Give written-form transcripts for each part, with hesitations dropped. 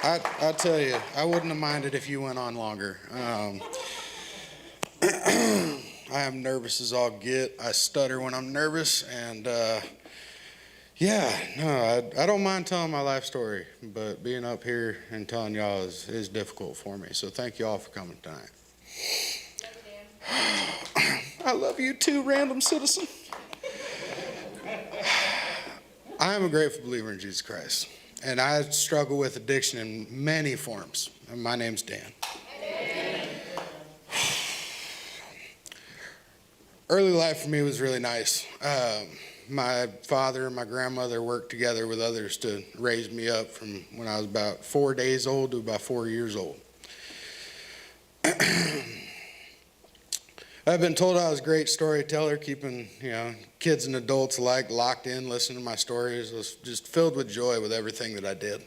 I tell you, I wouldn't have minded if you went on longer. I am nervous as all get. I stutter when I'm nervous, and I don't mind telling my life story, but being up here and telling y'all is difficult for me. So thank you all for coming tonight. I love you too, random citizen. I am a grateful believer in Jesus Christ, and I struggle with addiction in many forms. And my name's Dan. Early life for me was really nice. My father and my grandmother worked together with others to raise me up from when I was about 4 days old to about 4 years old. I've been told I was a great storyteller, keeping kids and adults alike locked in, listening to my stories. I was just filled with joy with everything that I did.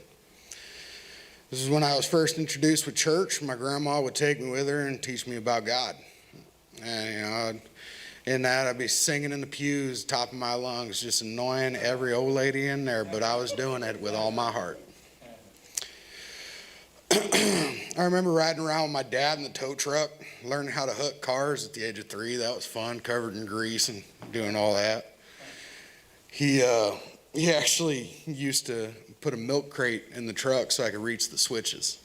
This is when I was first introduced with church. My grandma would take me with her and teach me about God. And in that, I'd be singing in the pews, top of my lungs, just annoying every old lady in there, but I was doing it with all my heart. I remember riding around with my dad in the tow truck, learning how to hook cars at the age of 3. That was fun, covered in grease and doing all that. He actually used to put a milk crate in the truck so I could reach the switches.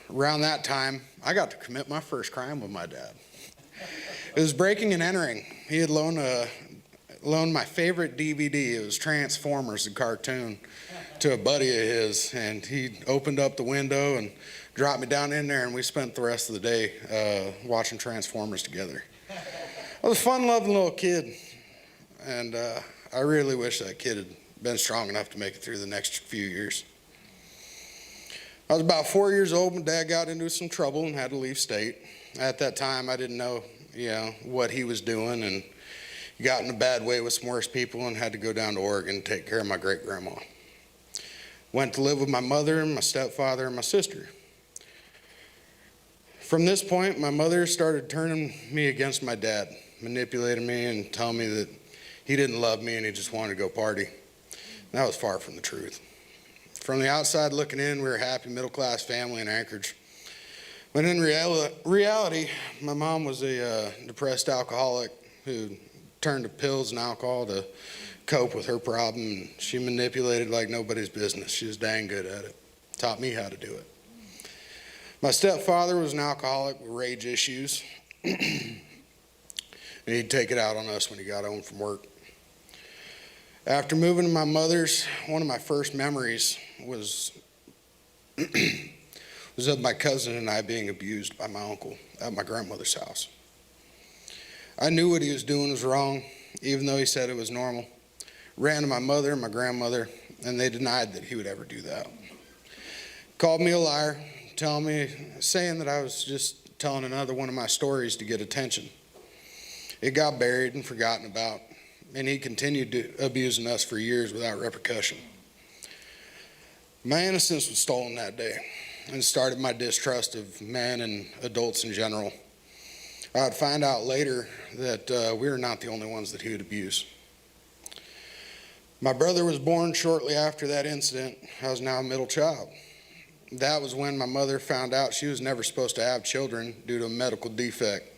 Around that time, I got to commit my first crime with my dad. It was breaking and entering. He had loaned my favorite DVD. It was Transformers, the cartoon, to a buddy of his, and he opened up the window and dropped me down in there, and we spent the rest of the day watching Transformers together. I was a fun-loving little kid, and I really wish that kid had been strong enough to make it through the next few years. I was about 4 years old. My dad got into some trouble and had to leave state. At that time, I didn't know, what he was doing, and he got in a bad way with some worse people and had to go down to Oregon to take care of my great-grandma. Went to live with my mother, my stepfather, and my sister. From this point, my mother started turning me against my dad, manipulating me and telling me that he didn't love me and he just wanted to go party. That was far from the truth. From the outside looking in, we were a happy middle-class family in Anchorage. But in reality, my mom was a depressed alcoholic who turned to pills and alcohol to cope with her problem. She manipulated like nobody's business. She was dang good at it. Taught me how to do it. My stepfather was an alcoholic with rage issues. And he'd take it out on us when he got home from work. After moving to my mother's, one of my first memories was of my cousin and I being abused by my uncle at my grandmother's house. I knew what he was doing was wrong, even though he said it was normal. Ran to my mother and my grandmother, and they denied that he would ever do that. Called me a liar, saying that I was just telling another one of my stories to get attention. It got buried and forgotten about, and he continued abusing us for years without repercussion. My innocence was stolen that day and started my distrust of men and adults in general. I would find out later that we were not the only ones that he would abuse. My brother was born shortly after that incident. I was now a middle child. That was when my mother found out she was never supposed to have children due to a medical defect.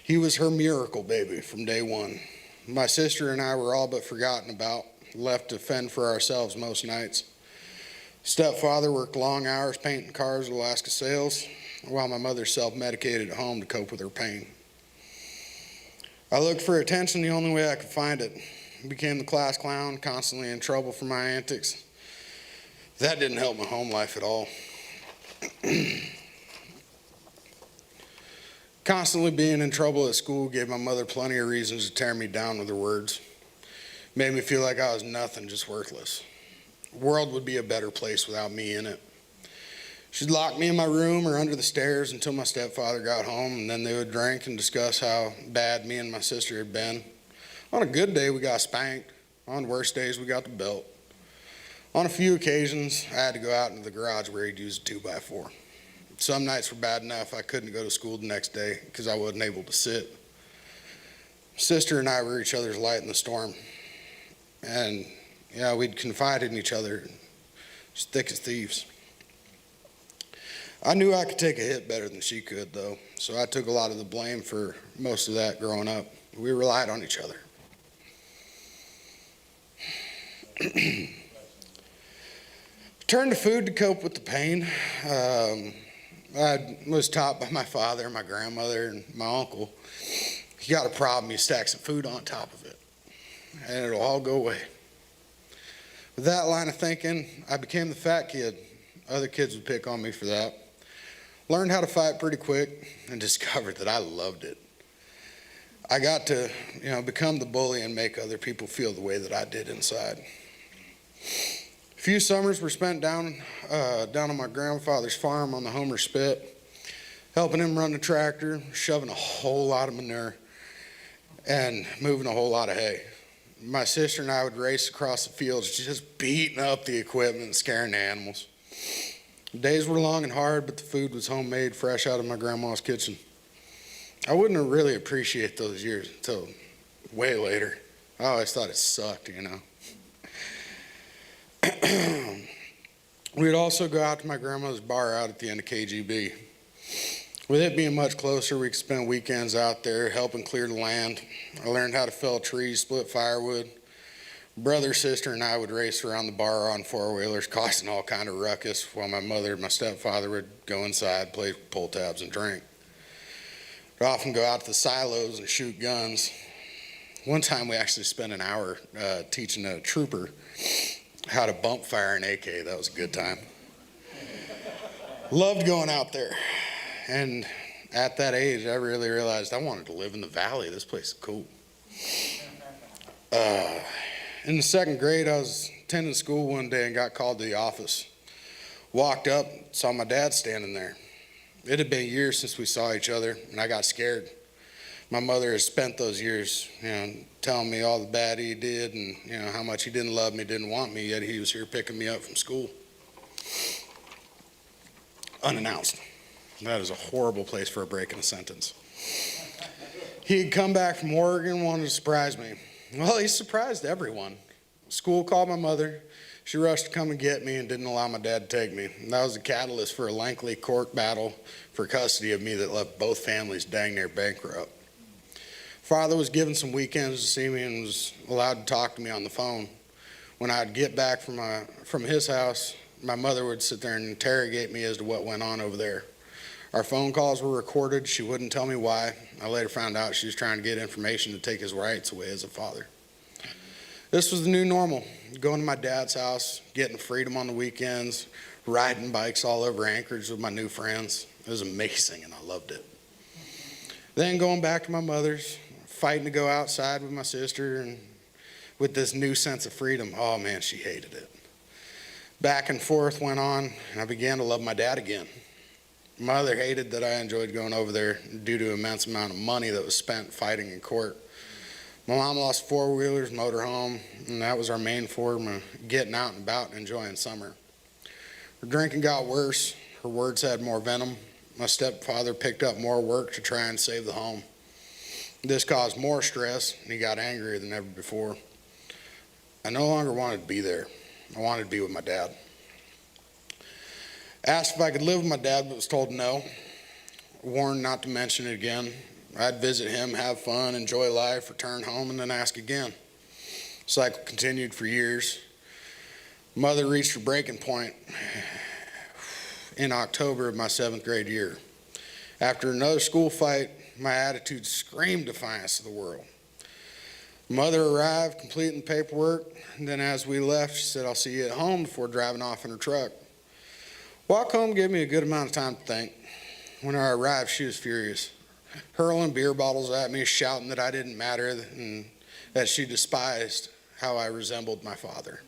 He was her miracle baby from day one. My sister and I were all but forgotten about, left to fend for ourselves most nights. Stepfather worked long hours painting cars at Alaska Sales, while my mother self-medicated at home to cope with her pain. I looked for attention the only way I could find it. Became the class clown, constantly in trouble for my antics. That didn't help my home life at all. Constantly being in trouble at school gave my mother plenty of reasons to tear me down with her words. Made me feel like I was nothing, just worthless. The world would be a better place without me in it. She'd lock me in my room or under the stairs until my stepfather got home, and then they would drink and discuss how bad me and my sister had been. On a good day, we got spanked. On worse days, we got the belt. On a few occasions, I had to go out into the garage where he'd use a 2x4. Some nights were bad enough I couldn't go to school the next day because I wasn't able to sit. Sister and I were each other's light in the storm. And Yeah, we'd confide in each other, as thick as thieves. I knew I could take a hit better than she could, though, so I took a lot of the blame for most of that growing up. We relied on each other. Turned to food to cope with the pain. I was taught by my father, my grandmother, and my uncle, you got a problem, you stack some food on top of it, and it'll all go away. With that line of thinking, I became the fat kid. Other kids would pick on me for that. Learned how to fight pretty quick and discovered that I loved it. I got to, become the bully and make other people feel the way that I did inside. A few summers were spent down on my grandfather's farm on the Homer Spit, helping him run the tractor, shoving a whole lot of manure, and moving a whole lot of hay. My sister and I would race across the fields, just beating up the equipment and scaring the animals. Days were long and hard, but the food was homemade, fresh out of my grandma's kitchen. I wouldn't have really appreciated those years until way later. I always thought it sucked, We'd also go out to my grandmother's bar out at the end of KGB. With it being much closer, we could spend weekends out there helping clear the land. I learned how to fell trees, split firewood. Brother, sister, and I would race around the bar on four-wheelers, causing all kind of ruckus, while my mother and my stepfather would go inside, play pull tabs, and drink. We'd often go out to the silos and shoot guns. One time we actually spent an hour teaching a trooper how to bump fire an AK. That was a good time. Loved going out there. And at that age, I really realized I wanted to live in the valley. This place is cool. In the second grade, I was attending school one day and got called to the office. Walked up, saw my dad standing there. It had been years since we saw each other, and I got scared. My mother had spent those years, telling me all the bad he did and, how much he didn't love me, didn't want me, yet he was here picking me up from school. Unannounced. That is a horrible place for a break in a sentence. He had come back from Oregon, wanted to surprise me. Well, he surprised everyone. School called my mother. She rushed to come and get me and didn't allow my dad to take me. And that was the catalyst for a lengthy court battle for custody of me that left both families dang near bankrupt. Father was given some weekends to see me and was allowed to talk to me on the phone. When I'd get back from his house, my mother would sit there and interrogate me as to what went on over there. Our phone calls were recorded. She wouldn't tell me why. I later found out she was trying to get information to take his rights away as a father. This was the new normal, going to my dad's house, getting freedom on the weekends, riding bikes all over Anchorage with my new friends. It was amazing, and I loved it. Then going back to my mother's, fighting to go outside with my sister, and with this new sense of freedom, oh man, she hated it. Back and forth went on, and I began to love my dad again. My mother hated that I enjoyed going over there due to immense amount of money that was spent fighting in court. My mom lost four-wheelers, motorhome, and that was our main form of getting out and about and enjoying summer. Her drinking got worse. Her words had more venom. My stepfather picked up more work to try and save the home. This caused more stress, and he got angrier than ever before. I no longer wanted to be there. I wanted to be with my dad. Asked if I could live with my dad, but was told no. Warned not to mention it again. I'd visit him, have fun, enjoy life, return home, and then ask again. Cycle continued for years. Mother reached her breaking point in October of my 7th grade year. After another school fight, my attitude screamed defiance to the world. Mother arrived, completing the paperwork, and then as we left, she said, "I'll see you at home," before driving off in her truck. Walk home gave me a good amount of time to think. When I arrived, she was furious, hurling beer bottles at me, shouting that I didn't matter and that she despised how I resembled my father.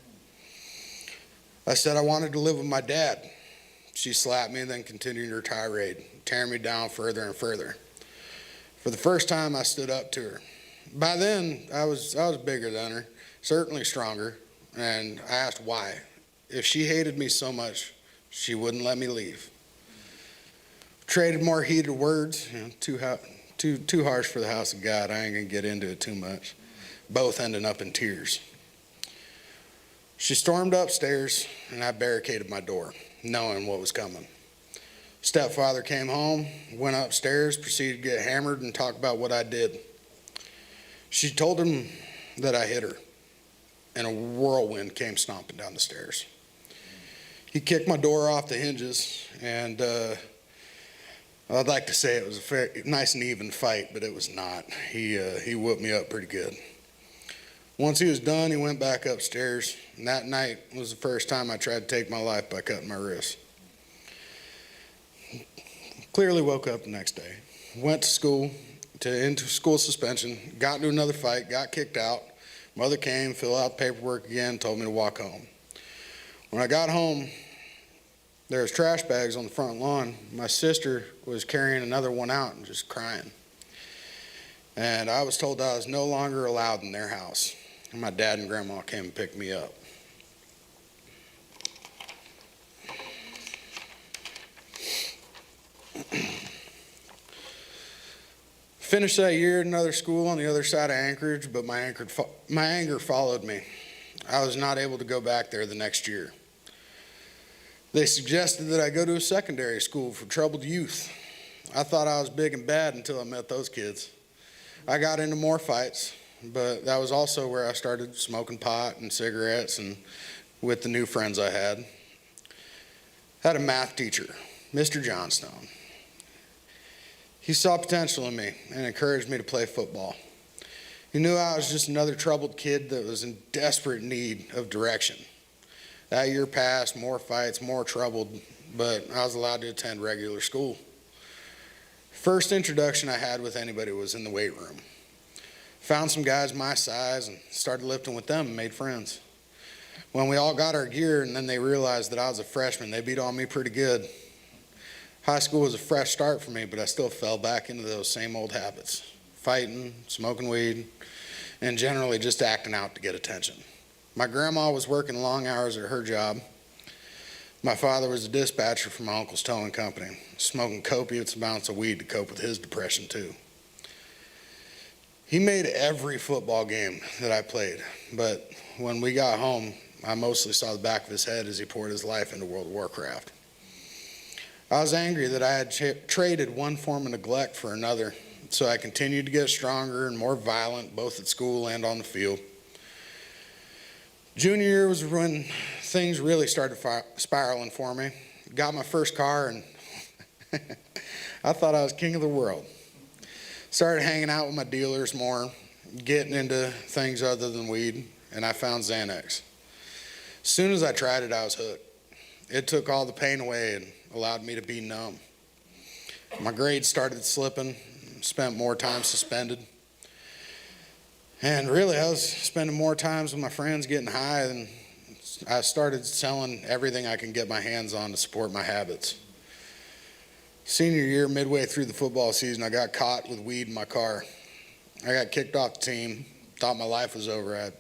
I said I wanted to live with my dad. She slapped me and then continued her tirade, tearing me down further and further. For the first time, I stood up to her. By then, I was bigger than her, certainly stronger, and I asked why. If she hated me so much, she wouldn't let me leave. Traded more heated words, too harsh for the house of God. I ain't gonna get into it too much. Both ending up in tears. She stormed upstairs, and I barricaded my door, knowing what was coming. Stepfather came home, went upstairs, proceeded to get hammered and talk about what I did. She told him that I hit her, and a whirlwind came stomping down the stairs. He kicked my door off the hinges, and I'd like to say it was a very nice and even fight, but it was not. He whooped me up pretty good. Once he was done, he went back upstairs, and that night was the first time I tried to take my life by cutting my wrist. Clearly woke up the next day, went to school, into school suspension, got into another fight, got kicked out. Mother came, filled out the paperwork again, told me to walk home. When I got home, there was trash bags on the front lawn. My sister was carrying another one out and just crying. And I was told I was no longer allowed in their house. And my dad and grandma came and picked me up. Finished that year at another school on the other side of Anchorage, but my anger followed me. I was not able to go back there the next year. They suggested that I go to a secondary school for troubled youth. I thought I was big and bad until I met those kids. I got into more fights, but that was also where I started smoking pot and cigarettes and with the new friends I had. Had a math teacher, Mr. Johnstone. He saw potential in me and encouraged me to play football. He knew I was just another troubled kid that was in desperate need of direction. That year passed, more fights, more troubled, but I was allowed to attend regular school. First introduction I had with anybody was in the weight room. Found some guys my size and started lifting with them and made friends. When we all got our gear and then they realized that I was a freshman, they beat on me pretty good. High school was a fresh start for me, but I still fell back into those same old habits. Fighting, smoking weed, and generally just acting out to get attention. My grandma was working long hours at her job. My father was a dispatcher for my uncle's towing company, smoking copious amounts of weed to cope with his depression too. He made every football game that I played, but when we got home, I mostly saw the back of his head as he poured his life into World of Warcraft. I was angry that I had traded one form of neglect for another, so I continued to get stronger and more violent, both at school and on the field. Junior year was when things really started spiraling for me. Got my first car, and I thought I was king of the world. Started hanging out with my dealers more, getting into things other than weed, and I found Xanax. As soon as I tried it, I was hooked. It took all the pain away and allowed me to be numb. My grades started slipping, spent more time suspended. And really, I was spending more times with my friends getting high, and I started selling everything I can get my hands on to support my habits. Senior year, midway through the football season, I got caught with weed in my car. I got kicked off the team, thought my life was over,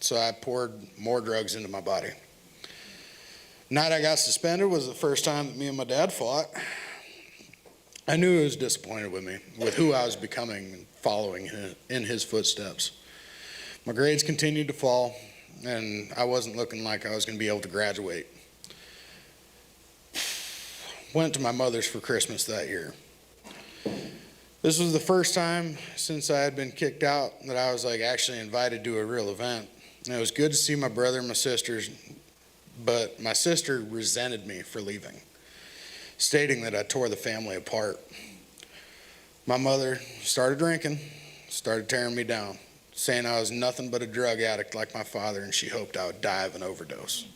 so I poured more drugs into my body. Night I got suspended was the first time that me and my dad fought. I knew he was disappointed with me, with who I was becoming and following in his footsteps. My grades continued to fall, and I wasn't looking like I was going to be able to graduate. Went to my mother's for Christmas that year. This was the first time since I had been kicked out that I was actually invited to a real event. And it was good to see my brother and my sisters, but my sister resented me for leaving, stating that I tore the family apart. My mother started drinking, started tearing me down, saying I was nothing but a drug addict like my father, and she hoped I would die of an overdose.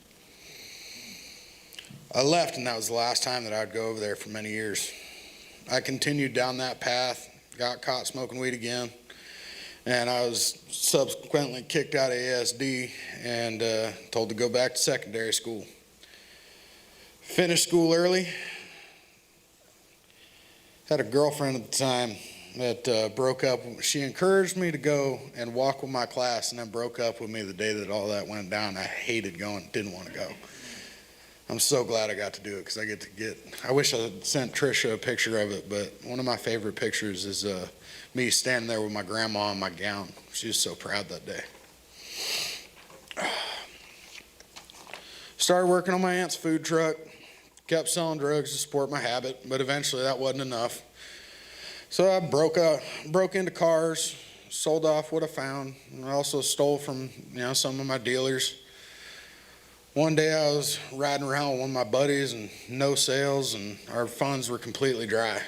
I left, and that was the last time that I would go over there for many years. I continued down that path, got caught smoking weed again, and I was subsequently kicked out of ASD and told to go back to secondary school. Finished school early. Had a girlfriend at the time that broke up. She encouraged me to go and walk with my class, and then broke up with me the day that all that went down. I hated going, didn't want to go. I'm so glad I got to do it because I wish I had sent Trisha a picture of it, but one of my favorite pictures is me standing there with my grandma in my gown. She was so proud that day. Started working on my aunt's food truck, kept selling drugs to support my habit, but eventually that wasn't enough. So I broke into cars, sold off what I found, and I also stole from some of my dealers. One day I was riding around with one of my buddies and no sales, and our funds were completely dry.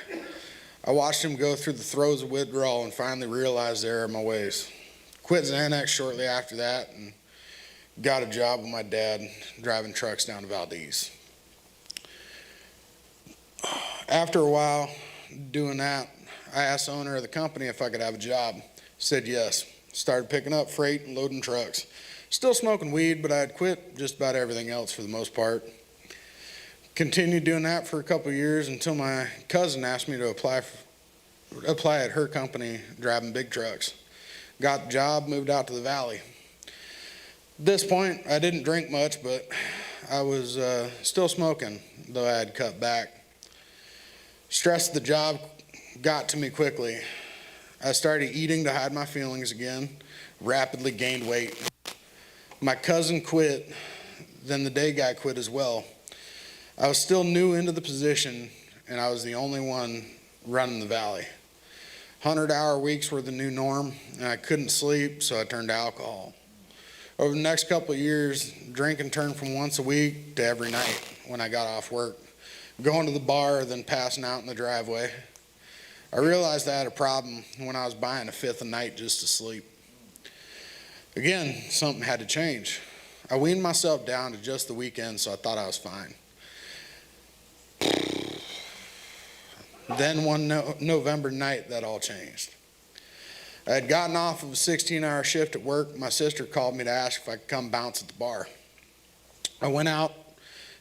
I watched him go through the throes of withdrawal and finally realized the error of my ways. Quit Xanax shortly after that and got a job with my dad driving trucks down to Valdez. After a while doing that, I asked the owner of the company if I could have a job. He said yes. Started picking up freight and loading trucks. Still smoking weed, but I had quit just about everything else for the most part. Continued doing that for a couple of years until my cousin asked me to apply at her company driving big trucks. Got the job, moved out to the valley. At this point, I didn't drink much, but I was still smoking, though I had cut back. Stress of the job got to me quickly. I started eating to hide my feelings again, rapidly gained weight. My cousin quit, then the day guy quit as well. I was still new into the position, and I was the only one running the valley. 100-hour weeks were the new norm, and I couldn't sleep, so I turned to alcohol. Over the next couple of years, drinking turned from once a week to every night when I got off work, going to the bar, then passing out in the driveway. I realized I had a problem when I was buying a fifth a night just to sleep. Again, something had to change. I weaned myself down to just the weekend, so I thought I was fine. Then one November night, that all changed. I had gotten off of a 16-hour shift at work. My sister called me to ask if I could come bounce at the bar. I went out,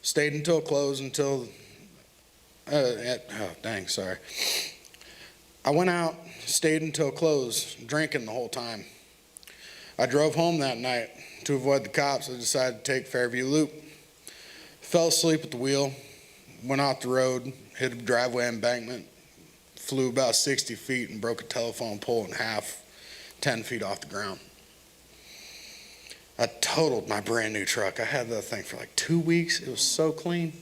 stayed until close until, I went out, stayed until close, drinking the whole time. I drove home that night. To avoid the cops, I decided to take Fairview Loop. Fell asleep at the wheel, went off the road, hit a driveway embankment, flew about 60 feet and broke a telephone pole in half, 10 feet off the ground. I totaled my brand new truck. I had that thing for like 2 weeks. It was so clean.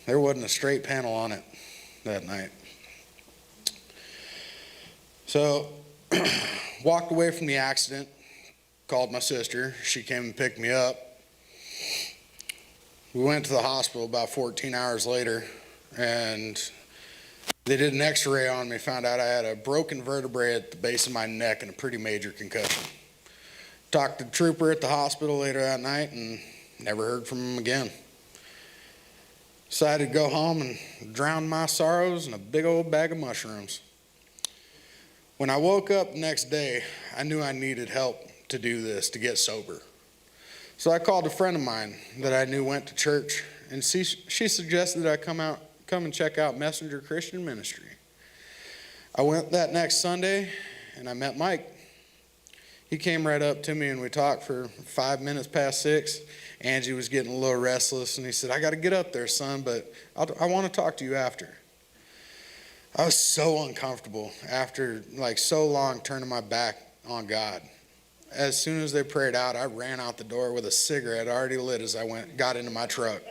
There wasn't a straight panel on it that night. So, walked away from the accident, called my sister. She came and picked me up. We went to the hospital about 14 hours later, and they did an x-ray on me, found out I had a broken vertebrae at the base of my neck and a pretty major concussion. Talked to the trooper at the hospital later that night and never heard from him again. Decided to go home and drown my sorrows in a big old bag of mushrooms. When I woke up the next day, I knew I needed help to do this, to get sober. So I called a friend of mine that I knew went to church, and she suggested that I come and check out Messenger Christian Ministry. I went that next Sunday, and I met Mike. He came right up to me, and we talked for 5 minutes past 6. Angie was getting a little restless, and he said, "I got to get up there, son, but I want to talk to you after." I was so uncomfortable after so long turning my back on God. As soon as they prayed out, I ran out the door with a cigarette already lit as I got into my truck.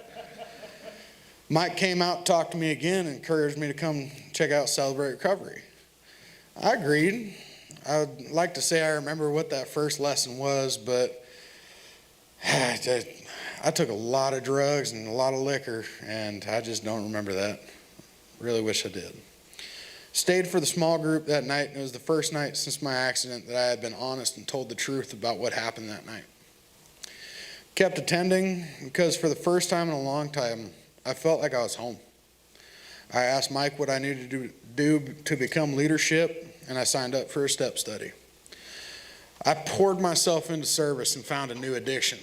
Mike came out, talked to me again, and encouraged me to come check out Celebrate Recovery. I agreed. I would like to say I remember what that first lesson was, but I took a lot of drugs and a lot of liquor, and I just don't remember that. Really wish I did. Stayed for the small group that night, and it was the first night since my accident that I had been honest and told the truth about what happened that night. Kept attending because for the first time in a long time, I felt like I was home. I asked Mike what I needed to do to become leadership, and I signed up for a step study. I poured myself into service and found a new addiction.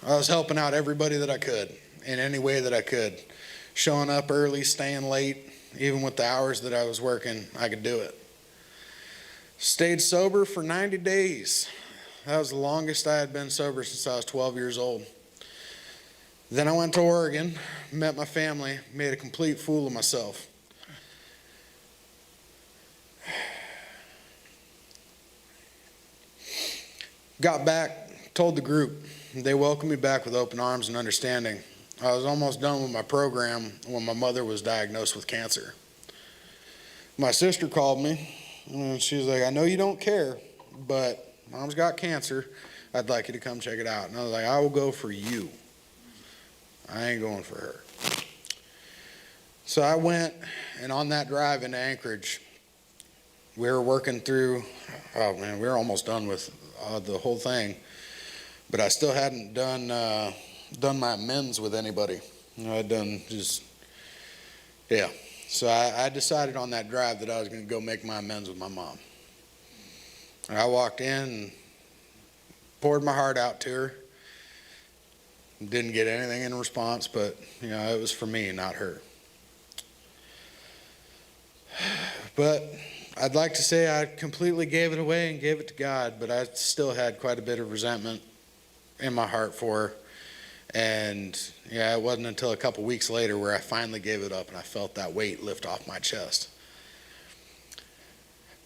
I was helping out everybody that I could in any way that I could. Showing up early, staying late, even with the hours that I was working, I could do it. Stayed sober for 90 days. That was the longest I had been sober since I was 12 years old. Then I went to Oregon, met my family, made a complete fool of myself. Got back told the group. They welcomed me back with open arms and understanding. I was almost done with my program when my mother was diagnosed with cancer. My sister called me, and she was like, I know you don't care, but Mom's got cancer. I'd like you to come check it out. And I was like, I will go for you. I ain't going for her. So I went, and on that drive into Anchorage, we were working through, oh man, we were almost done with the whole thing, but I still hadn't done my amends with anybody. I'd done just, yeah. So I decided on that drive that I was going to go make my amends with my mom. And I walked in and poured my heart out to her. Didn't get anything in response, but it was for me, not her. But I'd like to say I completely gave it away and gave it to God, but I still had quite a bit of resentment in my heart for her. And it wasn't until a couple weeks later where I finally gave it up and I felt that weight lift off my chest.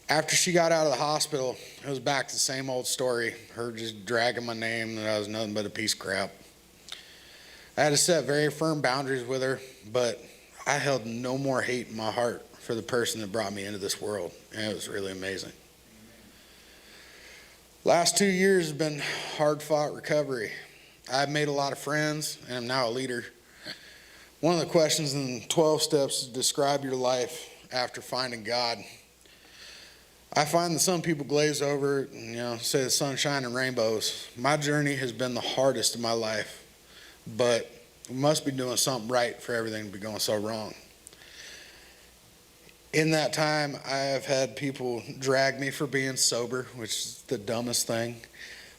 After she got out of the hospital, it was back to the same old story, her just dragging my name that I was nothing but a piece of crap. I had to set very firm boundaries with her, but I held no more hate in my heart for the person that brought me into this world, and it was really amazing. Last 2 years have been hard-fought recovery. I've made a lot of friends, and I'm now a leader. One of the questions in 12 steps is describe your life after finding God. I find that some people glaze over it and say the sunshine and rainbows. My journey has been the hardest of my life, but we must be doing something right for everything to be going so wrong. In that time, I have had people drag me for being sober, which is the dumbest thing.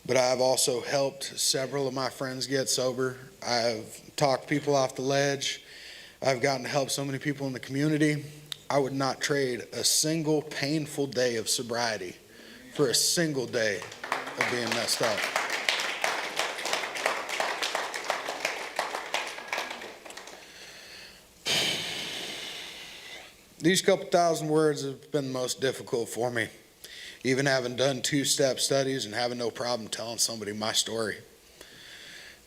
But I've also helped several of my friends get sober. I've talked people off the ledge. I've gotten to help so many people in the community. I would not trade a single painful day of sobriety for a single day of being messed up. These couple thousand words have been the most difficult for me, even having done 2-step studies and having no problem telling somebody my story.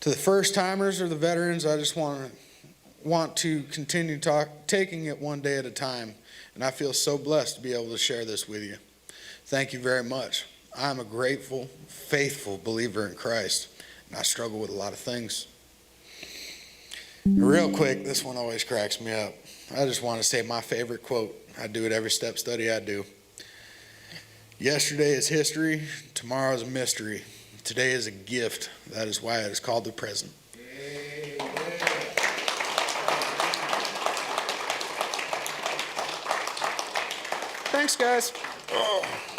To the first timers or the veterans, I just want to continue taking it one day at a time, and I feel so blessed to be able to share this with you. Thank you very much. I'm a grateful, faithful believer in Christ, and I struggle with a lot of things. Real quick, this one always cracks me up. I just want to say my favorite quote. I do it every step study I do. Yesterday is history, tomorrow is a mystery. Today is a gift. That is why it is called the present. Thanks, guys. Oh.